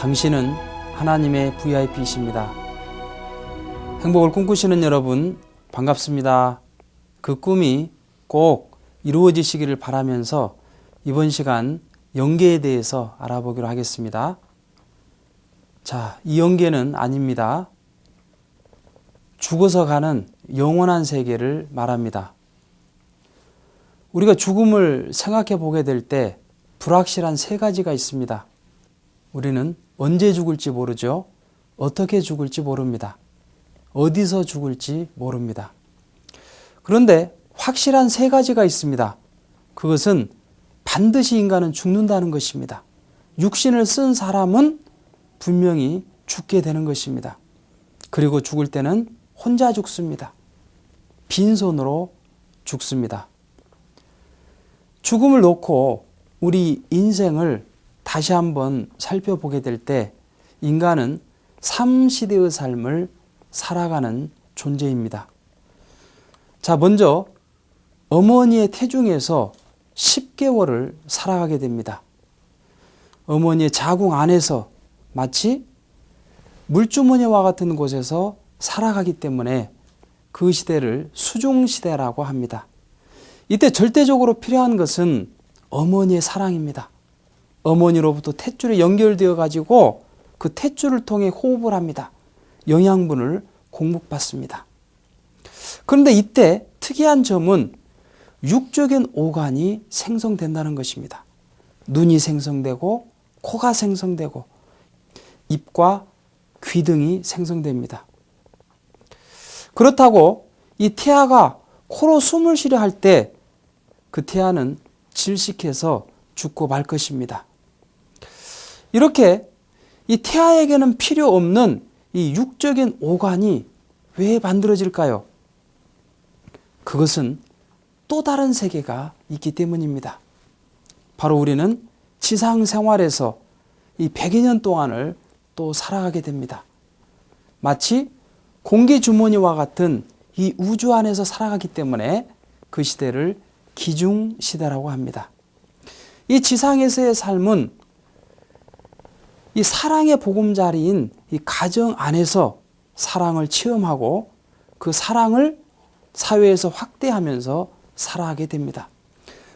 당신은 하나님의 VIP이십니다. 행복을 꿈꾸시는 여러분 반갑습니다. 그 꿈이 꼭 이루어지시기를 바라면서 이번 시간 영계에 대해서 알아보기로 하겠습니다. 자, 이 영계는 아닙니다. 죽어서 가는 영원한 세계를 말합니다. 우리가 죽음을 생각해 보게 될 때 불확실한 세 가지가 있습니다. 우리는 언제 죽을지 모르죠. 어떻게 죽을지 모릅니다. 어디서 죽을지 모릅니다. 그런데 확실한 세 가지가 있습니다. 그것은 반드시 인간은 죽는다는 것입니다. 육신을 쓴 사람은 분명히 죽게 되는 것입니다. 그리고 죽을 때는 혼자 죽습니다. 빈손으로 죽습니다. 죽음을 놓고 우리 인생을 다시 한번 살펴보게 될 때 인간은 3시대의 삶을 살아가는 존재입니다. 자, 먼저 어머니의 태중에서 10개월을 살아가게 됩니다. 어머니의 자궁 안에서 마치 물주머니와 같은 곳에서 살아가기 때문에 그 시대를 수종시대라고 합니다. 이때 절대적으로 필요한 것은 어머니의 사랑입니다. 어머니로부터 탯줄이 연결되어 가지고 그 탯줄을 통해 호흡을 합니다. 영양분을 공급받습니다. 그런데 이때 특이한 점은 육적인 오간이 생성된다는 것입니다. 눈이 생성되고 코가 생성되고 입과 귀 등이 생성됩니다. 그렇다고 이 태아가 코로 숨을 쉬려 할 때 그 태아는 질식해서 죽고 말 것입니다. 이렇게 이 태아에게는 필요 없는 이 육적인 오간이 왜 만들어질까요? 그것은 또 다른 세계가 있기 때문입니다. 바로 우리는 지상 생활에서 이 100여 년 동안을 또 살아가게 됩니다. 마치 공기 주머니와 같은 이 우주 안에서 살아가기 때문에 그 시대를 기중 시대라고 합니다. 이 지상에서의 삶은 이 사랑의 보금자리인 이 가정 안에서 사랑을 체험하고 그 사랑을 사회에서 확대하면서 살아가게 됩니다.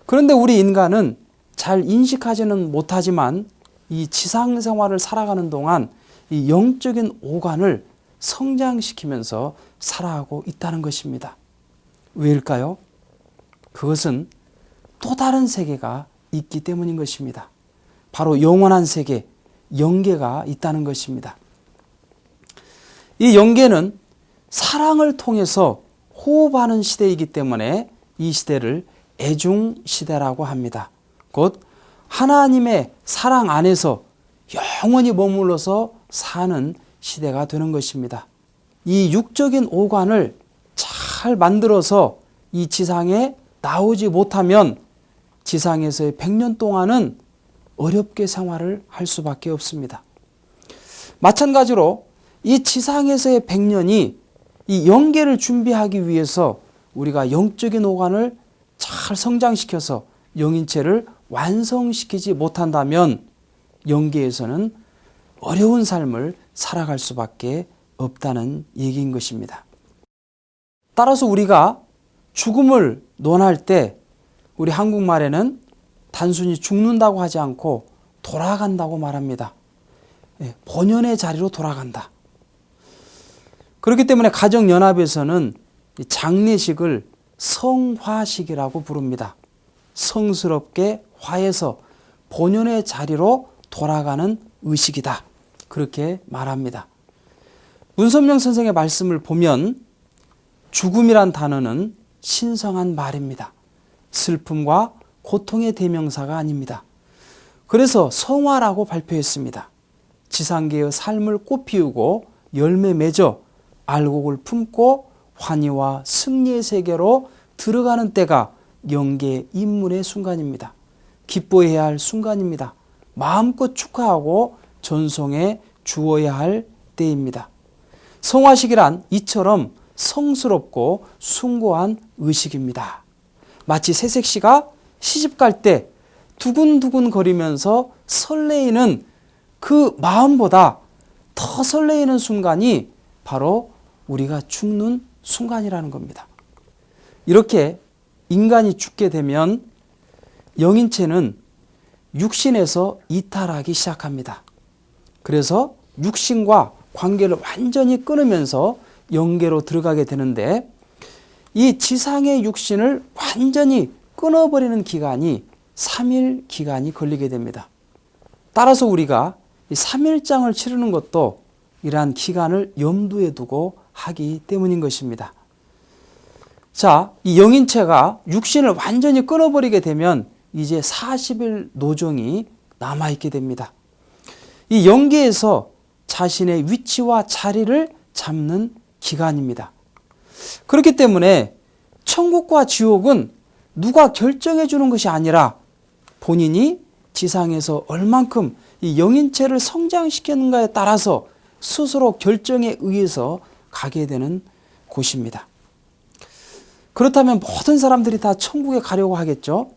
그런데 우리 인간은 잘 인식하지는 못하지만 이 지상 생활을 살아가는 동안 이 영적인 오간을 성장시키면서 살아가고 있다는 것입니다. 왜일까요? 그것은 또 다른 세계가 있기 때문인 것입니다. 바로 영원한 세계, 영계가 있다는 것입니다. 이 영계는 사랑을 통해서 호흡하는 시대이기 때문에 이 시대를 애중시대라고 합니다. 곧 하나님의 사랑 안에서 영원히 머물러서 사는 시대가 되는 것입니다. 이 육적인 오간을 잘 만들어서 이 지상에 나오지 못하면 지상에서의 100년 동안은 어렵게 생활을 할 수밖에 없습니다. 마찬가지로 이 지상에서의 100년이 이 영계를 준비하기 위해서 우리가 영적인 오간을 잘 성장시켜서 영인체를 완성시키지 못한다면 영계에서는 어려운 삶을 살아갈 수밖에 없다는 얘기인 것입니다. 따라서 우리가 죽음을 논할 때 우리 한국말에는 단순히 죽는다고 하지 않고 돌아간다고 말합니다. 본연의 자리로 돌아간다. 그렇기 때문에 가정연합에서는 장례식을 성화식이라고 부릅니다. 성스럽게 화해서 본연의 자리로 돌아가는 의식이다. 그렇게 말합니다. 문선명 선생의 말씀을 보면 죽음이란 단어는 신성한 말입니다. 슬픔과 고통의 대명사가 아닙니다. 그래서 성화라고 발표했습니다. 지상계의 삶을 꽃피우고 열매 맺어 알곡을 품고 환희와 승리의 세계로 들어가는 때가 영계 입문의 순간입니다. 기뻐해야 할 순간입니다. 마음껏 축하하고 전송해 주어야 할 때입니다. 성화식이란 이처럼 성스럽고 숭고한 의식입니다. 마치 새색시가 시집갈 때 두근두근 거리면서 설레이는 그 마음보다 더 설레이는 순간이 바로 우리가 죽는 순간이라는 겁니다. 이렇게 인간이 죽게 되면 영인체는 육신에서 이탈하기 시작합니다. 그래서 육신과 관계를 완전히 끊으면서 영계로 들어가게 되는데, 이 지상의 육신을 완전히 끊어버리는 기간이 3일 기간이 걸리게 됩니다. 따라서 우리가 이 3일장을 치르는 것도 이러한 기간을 염두에 두고 하기 때문인 것입니다. 자, 이 영인체가 육신을 완전히 끊어버리게 되면 이제 40일 노정이 남아있게 됩니다. 이 영계에서 자신의 위치와 자리를 잡는 기간입니다. 그렇기 때문에 천국과 지옥은 누가 결정해 주는 것이 아니라 본인이 지상에서 얼만큼 이 영인체를 성장시켰는가에 따라서 스스로 결정에 의해서 가게 되는 곳입니다. 그렇다면 모든 사람들이 다 천국에 가려고 하겠죠.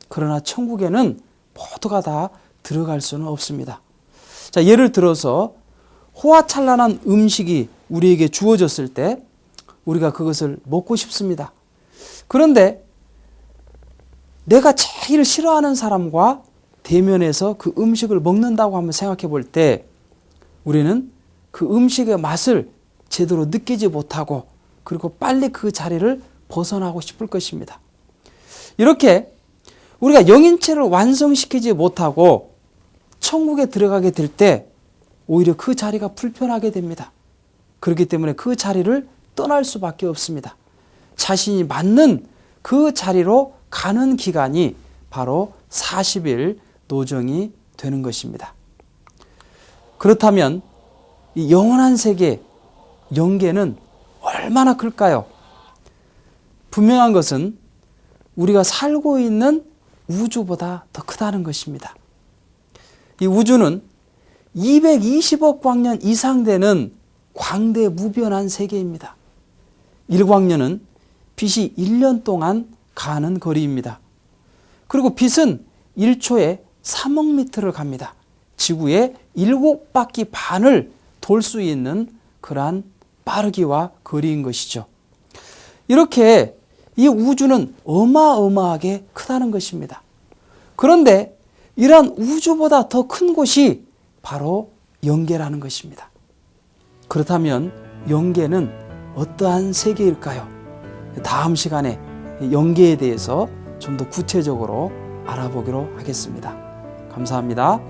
그러나 천국에는 모두가 다 들어갈 수는 없습니다. 자, 예를 들어서 호화찬란한 음식이 우리에게 주어졌을 때 우리가 그것을 먹고 싶습니다. 그런데 내가 제일 싫어하는 사람과 대면해서 그 음식을 먹는다고 한번 생각해 볼 때 우리는 그 음식의 맛을 제대로 느끼지 못하고 그리고 빨리 그 자리를 벗어나고 싶을 것입니다. 이렇게 우리가 영인체를 완성시키지 못하고 천국에 들어가게 될 때 오히려 그 자리가 불편하게 됩니다. 그렇기 때문에 그 자리를 떠날 수밖에 없습니다. 자신이 맞는 그 자리로 가는 기간이 바로 40일 노정이 되는 것입니다. 그렇다면 이 영원한 세계, 영계는 얼마나 클까요? 분명한 것은 우리가 살고 있는 우주보다 더 크다는 것입니다. 이 우주는 220억 광년 이상 되는 광대무변한 세계입니다. 1광년은 빛이 1년 동안 가는 거리입니다. 그리고 빛은 1초에 3억 미터를 갑니다. 지구의 7바퀴 반을 돌 수 있는 그러한 빠르기와 거리인 것이죠. 이렇게 이 우주는 어마어마하게 크다는 것입니다. 그런데 이러한 우주보다 더 큰 곳이 바로 영계라는 것입니다. 그렇다면 영계는 어떠한 세계일까요? 다음 시간에 영계에 대해서 좀 더 구체적으로 알아보기로 하겠습니다. 감사합니다.